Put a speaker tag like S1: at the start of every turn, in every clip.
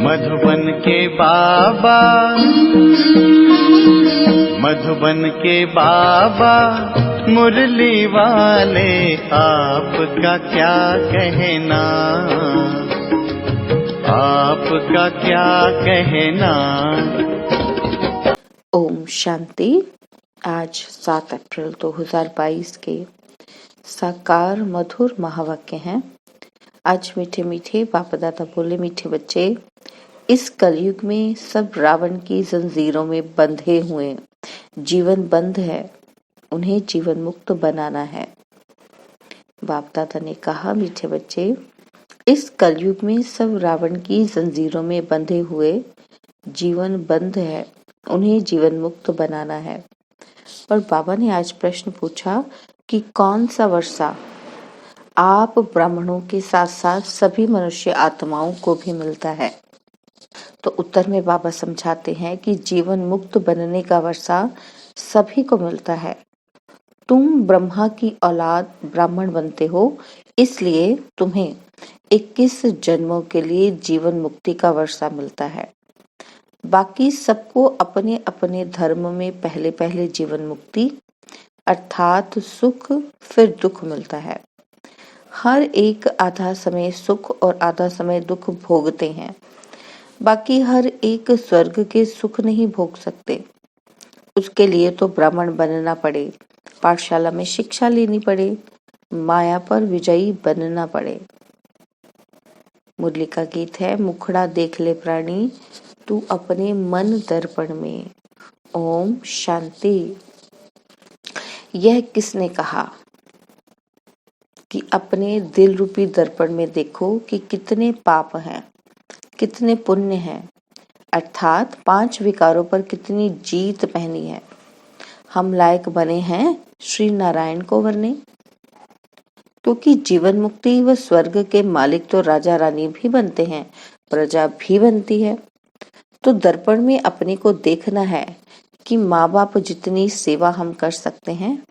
S1: मधुबन के बाबा, मधुबन के बाबा मुरली वाले, आपका क्या कहना, आपका क्या कहना।
S2: ओम शांति। आज 7 अप्रैल 2022 के साकार मधुर महावाक्य हैं। आज मीठे मीठे बाप दादा बोले, मीठे बच्चे, इस कलयुग में सब रावण की जंजीरों में बंधे हुए जीवन बंद है, उन्हें जीवन मुक्त बनाना है। बाप दादा ने कहा, मीठे बच्चे, इस कलयुग में सब रावण की जंजीरों में बंधे हुए जीवन बंद है, उन्हें जीवन मुक्त बनाना है। और बाबा ने आज प्रश्न पूछा कि कौन सा वर्षा आप ब्राह्मणों के साथ साथ सभी मनुष्य आत्माओं को भी मिलता है। तो उत्तर में बाबा समझाते हैं कि जीवन मुक्त बनने का वर्षा सभी को मिलता है। तुम ब्रह्मा की औलाद ब्राह्मण बनते हो, इसलिए तुम्हें 21 जन्मों के लिए जीवन मुक्ति का वर्षा मिलता है। बाकी सबको अपने अपने धर्म में पहले पहले जीवन मुक्ति अर्थात सुख फिर दुख मिलता है। हर एक आधा समय सुख और आधा समय दुख भोगते हैं। बाकी हर एक स्वर्ग के सुख नहीं भोग सकते। उसके लिए तो ब्राह्मण बनना पड़े, पाठशाला में शिक्षा लेनी पड़े, माया पर विजयी बनना पड़े। मुरली का गीत है, मुखड़ा देख ले प्राणी, तू अपने मन दर्पण में। ओम शांति। यह किसने कहा कि अपने दिल रूपी दर्पण में देखो कि कितने पाप हैं, कितने पुण्य हैं, अर्थात 5 विकारों पर कितनी जीत पहनी है। हम लायक बने हैं श्री नारायण को वरने, क्योंकि जीवन मुक्ति व स्वर्ग के मालिक तो राजा रानी भी बनते हैं, प्रजा भी बनती है। तो दर्पण में अपने को देखना है कि माँ बाप जितनी सेवा हम कर सकते हैं।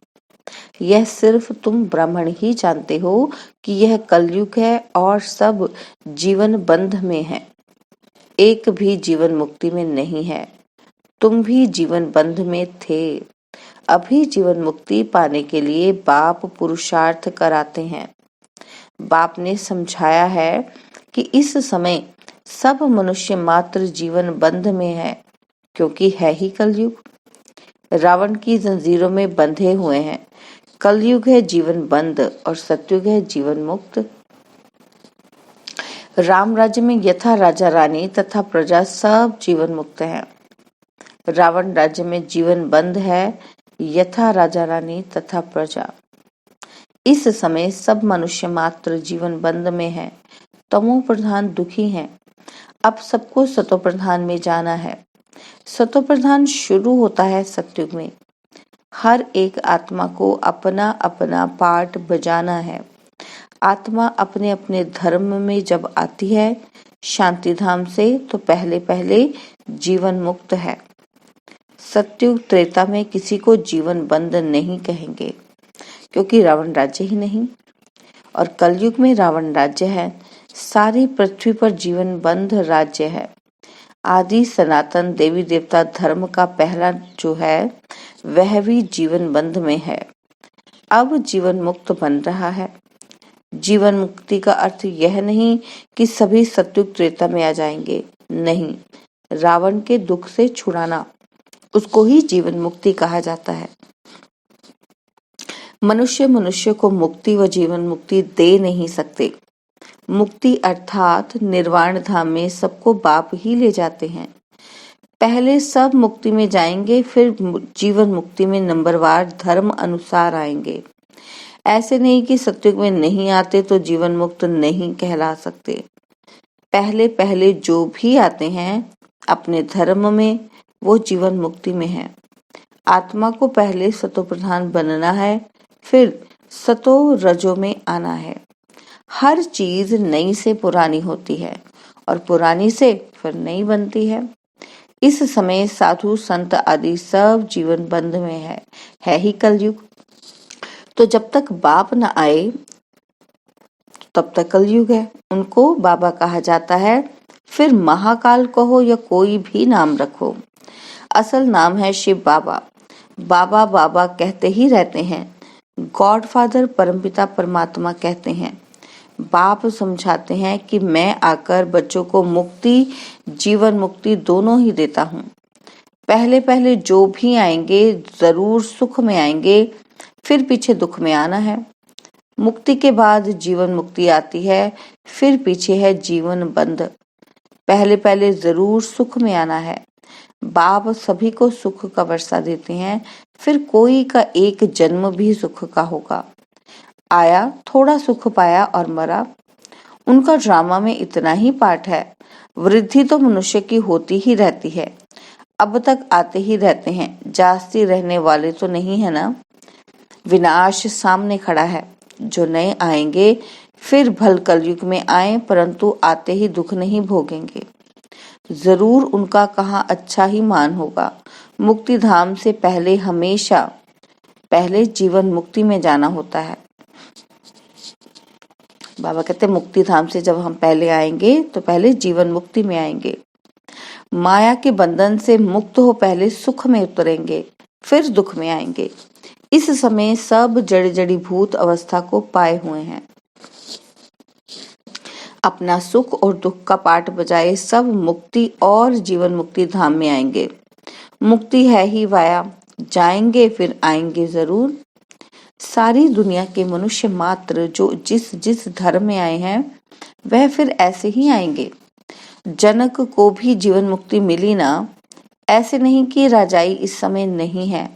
S2: यह सिर्फ तुम ब्राह्मण ही जानते हो कि यह कलयुग है और सब जीवन बंध में है, एक भी जीवन मुक्ति में नहीं है। तुम भी जीवन बंध में थे। अभी जीवन मुक्ति पाने के लिए बाप पुरुषार्थ कराते हैं। बाप ने समझाया है कि इस समय सब मनुष्य मात्र जीवन बंध में है, क्योंकि है ही कलयुग। रावण की जंजीरों में बंधे हुए हैं। कलयुग है जीवन बंद और सतयुग है जीवन मुक्त। राम राज्य में यथा राजा रानी तथा प्रजा सब जीवन मुक्त हैं। रावण राज्य में जीवन बंद है, यथा राजा रानी तथा प्रजा। इस समय सब मनुष्य मात्र जीवन बंद में है, तमो प्रधान दुखी हैं। अब सबको सतो प्रधान में जाना है। सतो प्रधान शुरू होता है सतयुग में। हर एक आत्मा को अपना अपना पार्ट बजाना है। आत्मा अपने अपने धर्म में जब आती है शांति धाम से, तो पहले पहले जीवन मुक्त है। सतयुग त्रेता में किसी को जीवन बंद नहीं कहेंगे, क्योंकि रावण राज्य ही नहीं। और कलयुग में रावण राज्य है, सारी पृथ्वी पर जीवन बंद राज्य है। आदि सनातन देवी देवता धर्म का पहला जो है वह भी जीवन बंद में है, अब जीवन मुक्त बन रहा है। जीवन मुक्ति का अर्थ यह नहीं कि सभी सतयुग त्रेता में आ जाएंगे, नहीं, रावण के दुख से छुड़ाना, उसको ही जीवन मुक्ति कहा जाता है। मनुष्य मनुष्य को मुक्ति व जीवन मुक्ति दे नहीं सकते। मुक्ति अर्थात निर्वाण धाम में सबको बाप ही ले जाते हैं। पहले सब मुक्ति में जाएंगे, फिर जीवन मुक्ति में नंबरवार धर्म अनुसार आएंगे। ऐसे नहीं कि सतयुग में नहीं आते तो जीवन मुक्त नहीं कहला सकते। पहले पहले जो भी आते हैं अपने धर्म में, वो जीवन मुक्ति में है। आत्मा को पहले सतो प्रधान बनना है, फिर सतो रजो में आना है। हर चीज नई से पुरानी होती है और पुरानी से फिर नई बनती है। इस समय साधु संत आदि सब जीवन बंध में है ही कलयुग। तो जब तक बाप न आए तब तक कलयुग है। उनको बाबा कहा जाता है, फिर महाकाल कहो या कोई भी नाम रखो, असल नाम है शिव बाबा। बाबा बाबा कहते ही रहते हैं। गॉडफादर परमपिता परमात्मा कहते हैं। बाप समझाते हैं कि मैं आकर बच्चों को मुक्ति, जीवन मुक्ति दोनों ही देता हूँ। पहले पहले जो भी आएंगे जरूर सुख में आएंगे, फिर पीछे दुख में आना है। मुक्ति के बाद जीवन मुक्ति आती है, फिर पीछे है जीवन बंध। पहले पहले जरूर सुख में आना है। बाप सभी को सुख का वर्षा देते हैं, फिर कोई का एक जन्म भी सुख का होगा। आया, थोड़ा सुख पाया और मरा। उनका ड्रामा में इतना ही पार्ट है। वृद्धि तो मनुष्य की होती ही रहती है। अब तक आते ही रहते हैं, जास्ती रहने वाले तो नहीं है ना। विनाश सामने खड़ा है। जो नए आएंगे फिर भल कलयुग में आए, परंतु आते ही दुख नहीं भोगेंगे। जरूर उनका कहाँ अच्छा ही मान होगा। मुक्ति धाम से पहले हमेशा पहले जीवन मुक्ति में जाना होता है। बाबा कहते हैं मुक्ति धाम से जब हम पहले आएंगे तो पहले जीवन मुक्ति में आएंगे। माया के बंधन से मुक्त हो पहले सुख में उतरेंगे, फिर दुख में आएंगे। इस समय सब जड़ी भूत अवस्था को पाए हुए हैं। अपना सुख और दुख का पाठ बजाए सब मुक्ति और जीवन मुक्ति धाम में आएंगे। मुक्ति है ही वाया, जाएंगे फिर आएंगे जरूर। सारी दुनिया के मनुष्य मात्र जो जिस जिस धर्म में आए हैं वह फिर ऐसे ही आएंगे। जनक को भी जीवन मुक्ति मिली ना, ऐसे नहीं कि राजाई इस समय नहीं है,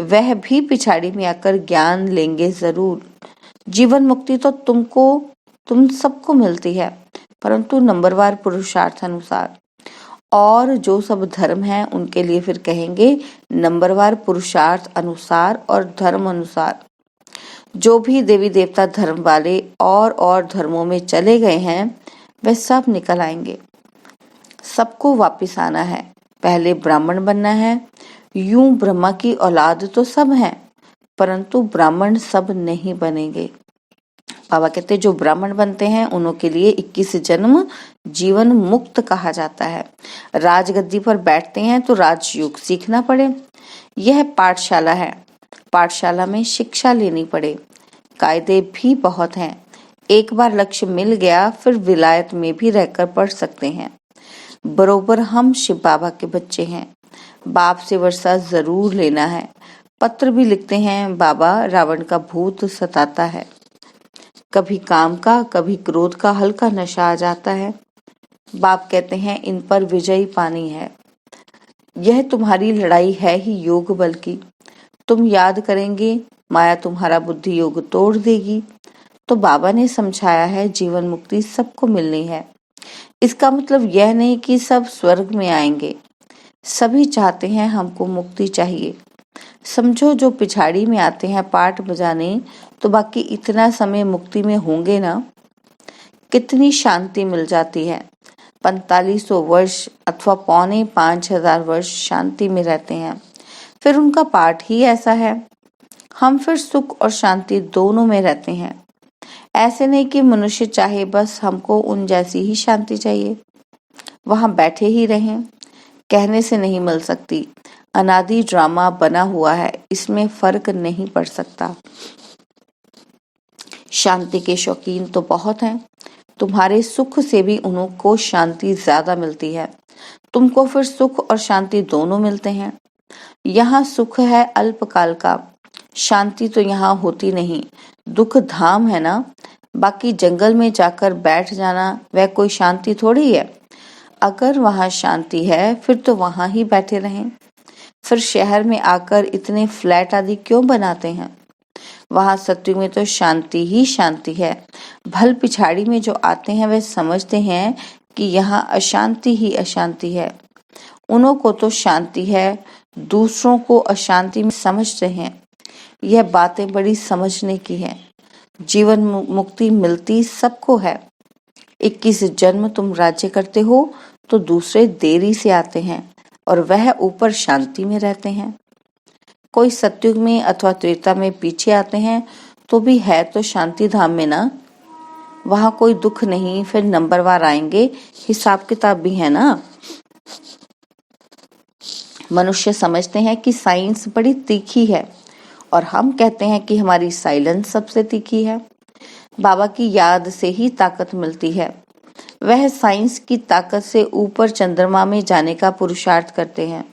S2: वह भी पिछाड़ी में आकर ज्ञान लेंगे जरूर। जीवन मुक्ति तो तुम सबको मिलती है, परंतु नंबरवार पुरुषार्थ अनुसार। और जो सब धर्म है उनके लिए फिर कहेंगे नंबरवार पुरुषार्थ अनुसार और धर्म अनुसार। जो भी देवी देवता धर्म वाले और धर्मों में चले गए हैं वे सब निकल आएंगे। सबको वापिस आना है, पहले ब्राह्मण बनना है। यूं ब्रह्मा की औलाद तो सब हैं, परंतु ब्राह्मण सब नहीं बनेंगे। बाबा कहते जो ब्राह्मण बनते हैं उन्हों के लिए 21 जन्म जीवन मुक्त कहा जाता है। राजगद्दी पर बैठते हैं तो राजयोग सीखना पड़े, यह पाठशाला है। पाठशाला में शिक्षा लेनी पड़े। कायदे भी बहुत हैं। एक बार लक्ष्य मिल गया फिर विलायत में भी रहकर पढ़ सकते हैं। बरोबर हम शिव बाबा के बच्चे हैं। बाप से वर्षा जरूर लेना है। पत्र भी लिखते हैं, बाबा रावण का भूत सताता है। कभी काम का कभी क्रोध का हल्का नशा आ जाता है। बाप कहते हैं इन पर विजयी पानी है। यह तुम्हारी लड़ाई है ही योग बल की। तुम याद करेंगे माया तुम्हारा बुद्धि योग तोड़ देगी। तो बाबा ने समझाया है जीवन मुक्ति सबको मिलनी है। इसका मतलब यह नहीं कि सब स्वर्ग में आएंगे। सभी चाहते हैं हमको मुक्ति चाहिए। समझो जो पिछाड़ी में आते हैं पाठ बजाने, तो बाकी इतना समय मुक्ति में होंगे ना। कितनी शांति मिल जाती है। 4500 वर्ष अथवा 4500 वर्ष शांति में रहते हैं। फिर उनका पाठ ही ऐसा है। हम फिर सुख और शांति दोनों में रहते हैं। ऐसे नहीं कि मनुष्य चाहे बस हमको उन जैसी ही शांति चाहिए, वहां बैठे ही रहें। कहने से नहीं मिल सकती। अनादि ड्रामा बना हुआ है, इसमें फर्क नहीं पड़ सकता। शांति के शौकीन तो बहुत हैं। तुम्हारे सुख से भी उनको शांति ज्यादा मिलती है। तुमको फिर सुख और शांति दोनों मिलते हैं। यहाँ सुख है अल्पकाल का, शांति तो यहाँ होती नहीं। दुख धाम है ना। बाकी जंगल में जाकर बैठ जाना वह कोई शांति थोड़ी है। अगर वहाँ शांति है फिर तो वहाँ ही बैठे रहें। फिर शहर में आकर इतने फ्लैट आदि क्यों बनाते हैं। वहाँ सत्युग में तो शांति ही शांति है। भल पिछाड़ी में जो आते हैं वे समझते हैं कि यहाँ अशांति ही अशांति है। उन्हों को तो शांति है, दूसरों को अशांति में समझते हैं। यह बातें बड़ी समझने की है। जीवन मुक्ति मिलती सबको है। 21 जन्म तुम राज्य करते हो तो दूसरे देरी से आते हैं और वह ऊपर शांति में रहते हैं। कोई सत्युग में अथवा त्रेता में पीछे आते हैं तो भी है तो शांति धाम में ना। वहां कोई दुख नहीं, फिर नंबरवार आएंगे, हिसाब किताब भी है ना। मनुष्य समझते हैं कि साइंस बड़ी तीखी है और हम कहते हैं कि हमारी साइलेंस सबसे तीखी है। बाबा की याद से ही ताकत मिलती है। वह साइंस की ताकत से ऊपर चंद्रमा में जाने का पुरुषार्थ करते हैं।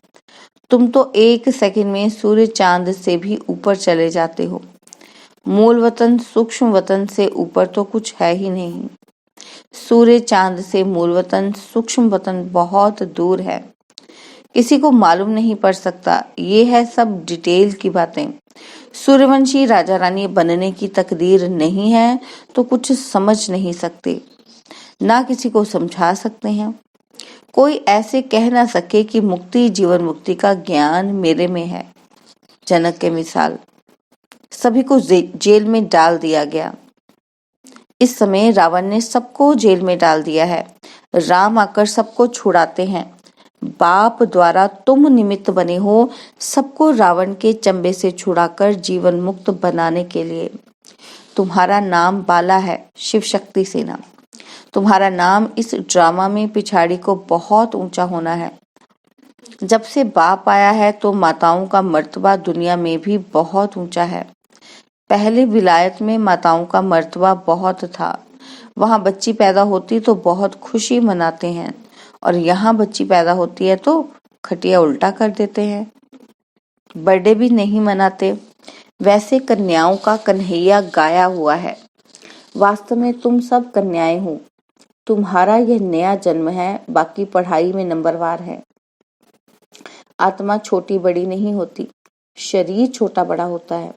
S2: तुम तो 1 सेकंड में सूर्य चांद से भी ऊपर चले जाते हो। मूल वतन सूक्ष्म वतन से ऊपर तो कुछ है ही नहीं। सूर्य चांद से मूल वतन सूक्ष्म वतन बहुत दूर है, किसी को मालूम नहीं पड़ सकता। ये है सब डिटेल की बातें। सूर्यवंशी राजा रानी बनने की तकदीर नहीं है तो कुछ समझ नहीं सकते, ना किसी को समझा सकते हैं। कोई ऐसे कह ना सके कि मुक्ति जीवन मुक्ति का ज्ञान मेरे में है। जनक के मिसाल, सभी को जेल में डाल दिया गया। इस समय रावण ने सबको जेल में डाल दिया है। राम आकर सबको छुड़ाते हैं। बाप द्वारा तुम निमित्त बने हो सबको रावण के चंबे से छुड़ाकर जीवन मुक्त बनाने के लिए। तुम्हारा नाम बाला है, शिव शक्ति सेना। तुम्हारा नाम इस ड्रामा में पिछाड़ी को बहुत ऊंचा होना है। जब से बाप आया है तो माताओं का मर्तबा दुनिया में भी बहुत ऊंचा है। पहले विलायत में माताओं का मर्तबा बहुत था। वहां बच्ची पैदा होती तो बहुत खुशी मनाते हैं और यहाँ बच्ची पैदा होती है तो खटिया उल्टा कर देते हैं, बर्थडे भी नहीं मनाते। वैसे कन्याओं का कन्हैया गाया हुआ है। वास्तव में तुम सब कन्याएं हो। तुम्हारा यह नया जन्म है, बाकी पढ़ाई में नंबरवार है। आत्मा छोटी बड़ी नहीं होती, शरीर छोटा बड़ा होता है।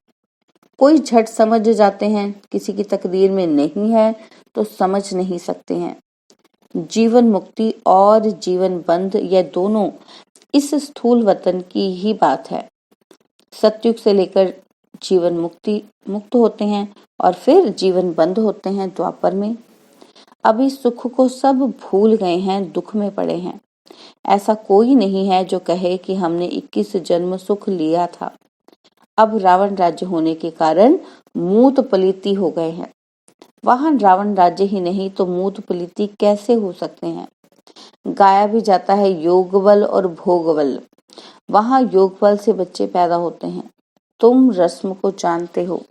S2: कोई झट समझ जाते हैं, किसी की तकदीर में नहीं है तो समझ नहीं सकते हैं। जीवन मुक्ति और जीवन बंध यह दोनों इस स्थूल वतन की ही बात है। सतयुग से लेकर जीवन मुक्त होते हैं और फिर जीवन बंद होते हैं द्वापर में। अभी सुख को सब भूल गए हैं, दुख में पड़े हैं। ऐसा कोई नहीं है जो कहे कि हमने 21 जन्म सुख लिया था। अब रावण राज्य होने के कारण मूत पलीती हो गए हैं। वहां रावण राज्य ही नहीं तो मूत पलीती कैसे हो सकते हैं। गाया भी जाता है योग बल और भोग बल। वहां योग बल से बच्चे पैदा होते हैं। तुम रस्म को जानते हो,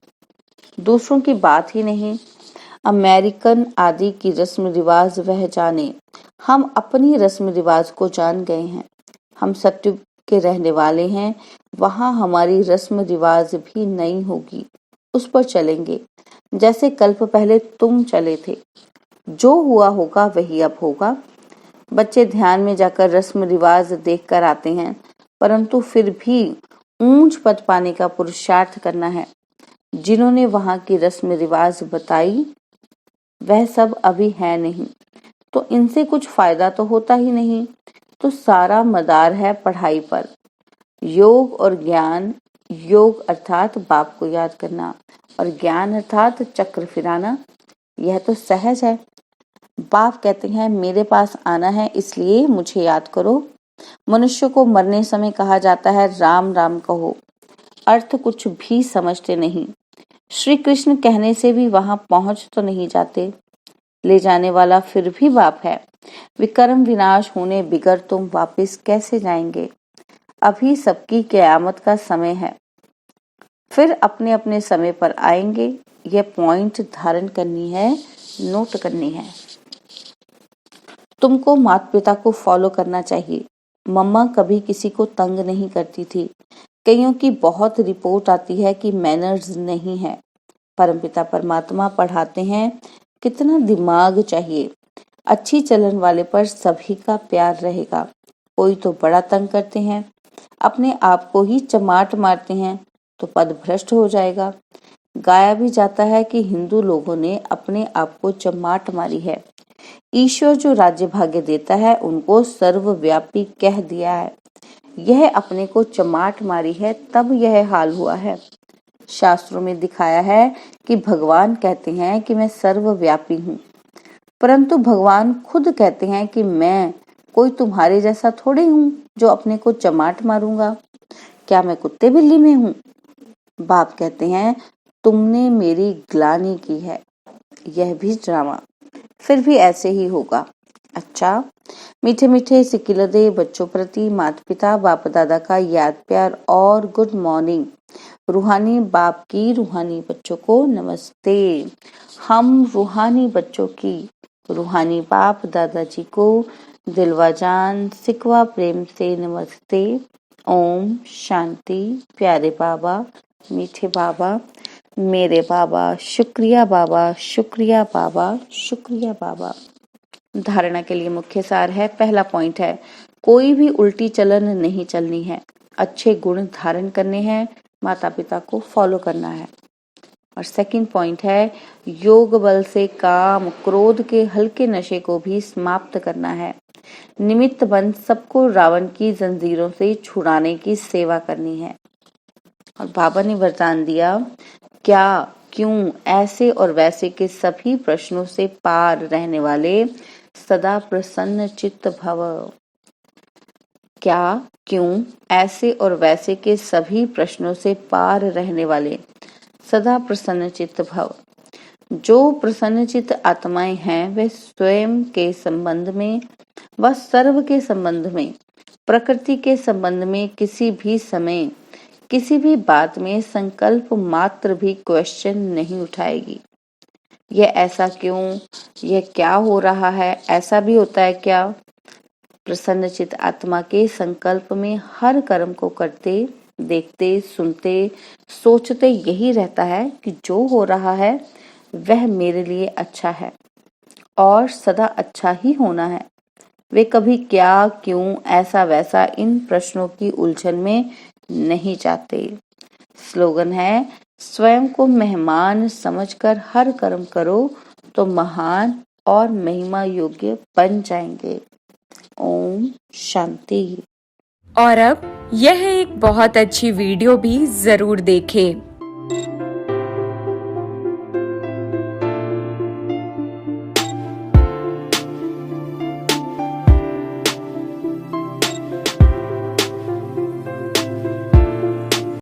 S2: दूसरों की बात ही नहीं। अमेरिकन आदि की रस्म रिवाज वह जाने, हम अपनी रस्म रिवाज को जान गए हैं। हम सतयुग के रहने वाले हैं। वहां हमारी रस्म रिवाज भी नई होगी, उस पर चलेंगे जैसे कल्प पहले तुम चले थे। जो हुआ होगा वही अब होगा। बच्चे ध्यान में जाकर रस्म रिवाज देख कर आते हैं, परंतु फिर भी ऊंच पद पाने का पुरुषार्थ करना है। जिन्होंने वहां की रस्म रिवाज बताई वह सब अभी है नहीं, तो इनसे कुछ फायदा तो होता ही नहीं। तो सारा मदार है पढ़ाई पर। योग और ज्ञान, योग अर्थात बाप को याद करना और ज्ञान अर्थात चक्र फिराना, यह तो सहज है। बाप कहते हैं मेरे पास आना है इसलिए मुझे याद करो। मनुष्य को मरने समय कहा जाता है राम राम कहो, अर्थ कुछ भी समझते नहीं। श्री कृष्ण कहने से भी वहां पहुंच तो नहीं जाते। ले जाने वाला फिर भी बाप है। विकर्म विनाश होने बिगर तुम वापस कैसे जाएंगे। अभी सबकी क़यामत का समय है, फिर अपने अपने समय पर आएंगे। यह पॉइंट धारण करनी है, नोट करनी है। तुमको माता पिता को फॉलो करना चाहिए। मम्मा कभी किसी को तंग नहीं करती थी। कईयों की बहुत रिपोर्ट आती है कि मैनर्स नहीं है। परमपिता परमात्मा पढ़ाते हैं कितना दिमाग चाहिए। अच्छी चलन वाले पर सभी का प्यार रहेगा। कोई तो बड़ा तंग करते हैं, अपने आप को ही चमाट मारते हैं तो पद भ्रष्ट हो जाएगा। गाया भी जाता है कि हिंदू लोगों ने अपने आप को चमाट मारी है। ईश्वर जो राज्य भाग्य देता है उनको सर्वव्यापी कह दिया है। यह अपने को चमाट मारी है तब यह हाल हुआ है। शास्त्रों में दिखाया है कि भगवान कहते हैं कि मैं सर्वव्यापी हूँ, परंतु भगवान खुद कहते हैं कि मैं कोई तुम्हारे जैसा थोड़े हूँ जो अपने को चमाट मारूंगा। क्या मैं कुत्ते बिल्ली में हूँ। बाप कहते हैं तुमने मेरी ग्लानि की है। यह भी ड्रामा, फिर भी ऐसे ही होगा। अच्छा, मीठे मीठे सिकिलदे बच्चों प्रति माता पिता बाप दादा का याद प्यार और गुड मॉर्निंग। रूहानी बाप की रूहानी बच्चों को नमस्ते। हम रूहानी बच्चों की रूहानी बाप दादाजी को दिलवा जान सिकवा प्रेम से नमस्ते। ओम शांति। प्यारे बाबा, मीठे बाबा, मेरे बाबा, शुक्रिया बाबा, शुक्रिया बाबा, शुक्रिया बाबा। धारणा के लिए मुख्य सार है। पहला पॉइंट है, कोई भी उल्टी चलन नहीं चलनी है, अच्छे गुण धारण करने हैं, माता पिता को फॉलो करना है। और सेकंड पॉइंट है, योग बल से काम क्रोध के हल्के नशे को भी समाप्त करना है। निमित्त बन सबको रावण की जंजीरों से छुड़ाने की सेवा करनी है। और बाबा ने वरदान दिया, क्या, क्यों, ऐसे और वैसे के सभी प्रश्नों से पार रहने वाले सदा प्रसन्न चित्त भव। क्या, क्यों, ऐसे और वैसे के सभी प्रश्नों से पार रहने वाले सदा प्रसन्न चित्त भव। जो प्रसन्न चित्त आत्माएं हैं वे स्वयं के संबंध में व सर्व के संबंध में, प्रकृति के संबंध में किसी भी समय किसी भी बात में संकल्प मात्र भी क्वेश्चन नहीं उठाएगी। यह ऐसा क्यों, यह क्या हो रहा है, ऐसा भी होता है क्या? प्रसन्न चित्त आत्मा के संकल्प में हर कर्म को करते, देखते, सुनते, सोचते यही रहता है कि जो हो रहा है वह मेरे लिए अच्छा है और सदा अच्छा ही होना है। वे कभी क्या, क्यों, ऐसा वैसा इन प्रश्नों की उलझन में नहीं जाते। स्लोगन है, स्वयं को मेहमान समझकर हर कर्म करो तो महान और महिमा योग्य बन जाएंगे। ओम शांति।
S3: और अब यह एक बहुत अच्छी वीडियो भी जरूर देखें।